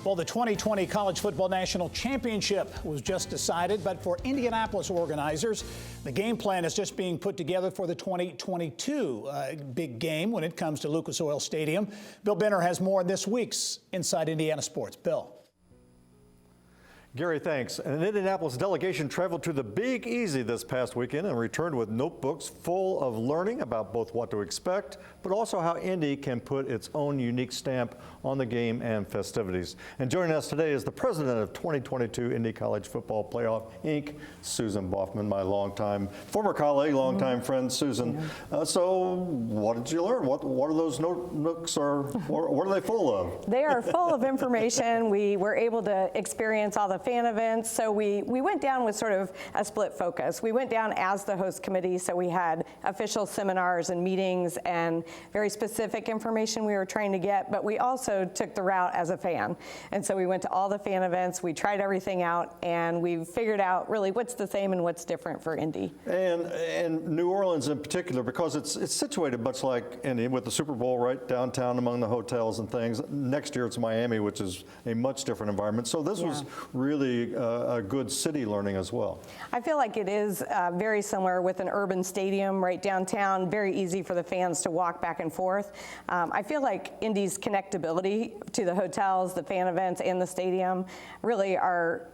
Well, the 2020 College Football National Championship was just decided, but for Indianapolis organizers, the game plan is just being put together for the 2022 big game when it comes to Lucas Oil Stadium. Bill Benner has more in this week's Inside Indiana Sports. Bill. Gary, thanks. An Indianapolis delegation traveled to the Big Easy this past weekend and returned with notebooks full of learning about both what to expect, but also how Indy can put its own unique stamp on the game and festivities. And joining us today is the president of 2022 Indy College Football Playoff, Inc., Susan Baughman, my longtime former colleague, longtime friend, Susan. So what did you learn? What are those notebooks, or what are they full of? They are full of information. We were able to experience all the fan events. So we went down with sort of a split focus. We went down as the host committee, so we had official seminars and meetings and very specific information we were trying to get, but we also took the route as a fan. And so we went to all the fan events, we tried everything out, and we figured out really what's the same and what's different for Indy. And New Orleans in particular, because it's situated much like Indy, with the Super Bowl right downtown among the hotels and things. Next year it's Miami, which is a much different environment. So this was really a good city learning as well. I feel like it is very similar with an urban stadium right downtown, very easy for the fans to walk back and forth. I feel like Indy's connectability to the hotels, the fan events, and the stadium really are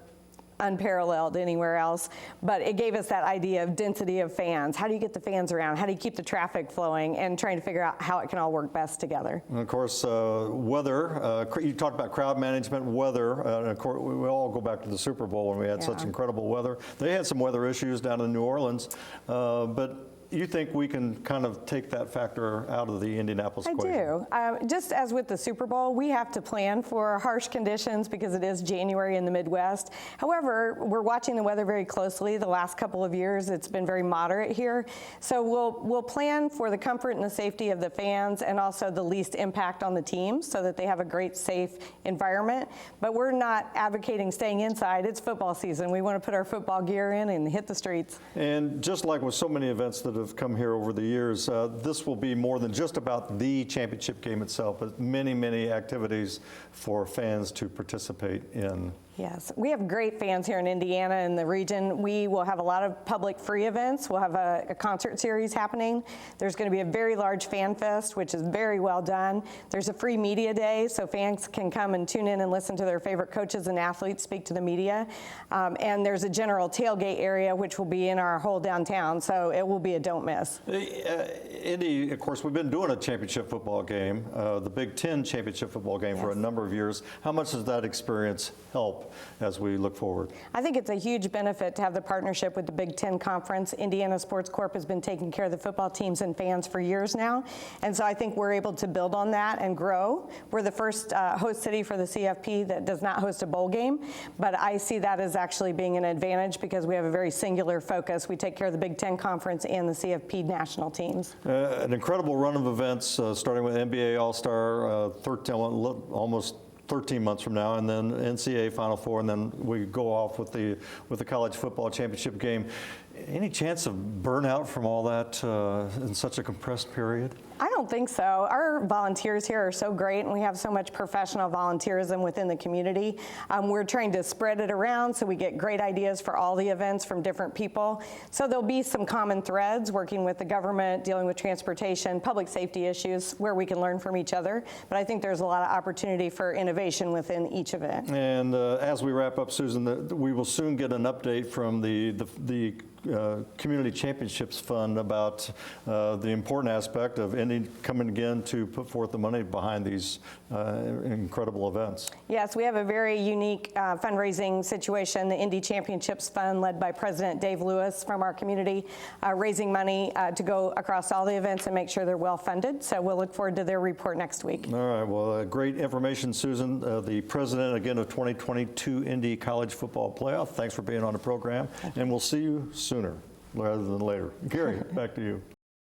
unparalleled anywhere else, but it gave us that idea of density of fans. How do you get the fans around? How do you keep the traffic flowing? And trying to figure out how it can all work best together. And of course, weather. You talked about crowd management, weather. And of course, we all go back to the Super Bowl when we had such incredible weather. They had some weather issues down in New Orleans, but you think we can kind of take that factor out of the Indianapolis equation? I do. Just as with the Super Bowl, we have to plan for harsh conditions because it is January in the Midwest. However, we're watching the weather very closely. The last couple of years, it's been very moderate here. So we'll plan for the comfort and the safety of the fans and also the least impact on the team so that they have a great, safe environment. But we're not advocating staying inside. It's football season. We want to put our football gear in and hit the streets. And just like with so many events that have come here over the years, this will be more than just about the championship game itself, but many, many activities for fans to participate in. Yes, we have great fans here in Indiana and the region. We will have a lot of public free events. We'll have a concert series happening. There's going to be a very large fan fest, which is very well done. There's a free media day, so fans can come and tune in and listen to their favorite coaches and athletes speak to the media. And there's a general tailgate area, which will be in our whole downtown, so it will be a don't miss. Indy, of course, we've been doing a championship football game, the Big Ten championship football game for a number of years. How much does that experience help as we look forward? I think it's a huge benefit to have the partnership with the Big Ten Conference. Indiana Sports Corp has been taking care of the football teams and fans for years now, and so I think we're able to build on that and grow. We're the first host city for the CFP that does not host a bowl game, but I see that as actually being an advantage because we have a very singular focus. We take care of the Big Ten Conference and the CFP national teams. An incredible run of events, starting with NBA All-Star, almost 13 months from now, and then NCAA Final Four, and then we go off with the college football championship game. Any chance of burnout from all that in such a compressed period? I don't think so. Our volunteers here are so great, and we have so much professional volunteerism within the community. We're trying to spread it around so we get great ideas for all the events from different people. So there'll be some common threads working with the government, dealing with transportation, public safety issues where we can learn from each other. But I think there's a lot of opportunity for innovation within each event. And as we wrap up, Susan, we will soon get an update from the Community Championships Fund about the important aspect of Indy coming again to put forth the money behind these incredible events. Yes, we have a very unique fundraising situation. The Indy Championships Fund, led by President Dave Lewis from our community, raising money to go across all the events and make sure they're well funded. So we'll look forward to their report next week. All right, well, great information, Susan, the president again of 2022 Indy College Football Playoff. Thanks for being on the program, and we'll see you sooner rather than later. Gary, back to you.